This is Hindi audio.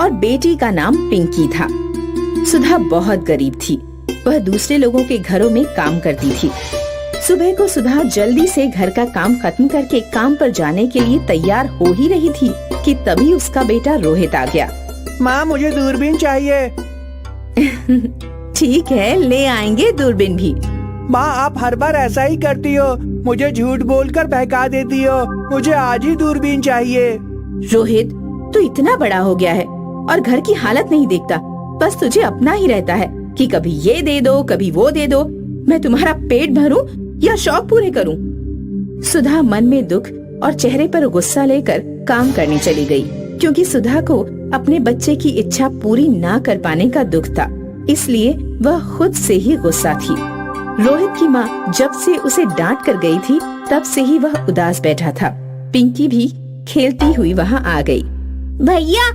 और बेटी का नाम पिंकी था। सुधा बहुत गरीब थी। वह दूसरे लोगों के घरों में काम करती थी। सुबह को सुधा जल्दी से घर का काम खत्म करके काम पर जाने के लिए तैयार हो ही रही थी कि तभी उसका बेटा रोहित आ गया। माँ, मुझे दूरबीन चाहिए। ठीक है, ले आएंगे दूरबीन भी। माँ, आप हर बार ऐसा ही करती हो, मुझे झूठ बोलकर बहका देती हो। मुझे आज ही दूरबीन चाहिए। रोहित, तू इतना बड़ा हो गया है और घर की हालत नहीं देखता। बस तुझे अपना ही रहता है कि कभी ये दे दो, कभी वो दे दो। मैं तुम्हारा पेट भरूं या शौक पूरे करूं? सुधा मन में दुख और चेहरे पर गुस्सा लेकर काम करने चली गई, क्योंकि सुधा को अपने बच्चे की इच्छा पूरी ना कर पाने का दुख था। इसलिए वह खुद से ही गुस्सा थी। रोहित की माँ जब से उसे डांट कर गई थी, तब से ही वह उदास बैठा था। पिंकी भी खेलती हुई वहाँ आ गई। भैया,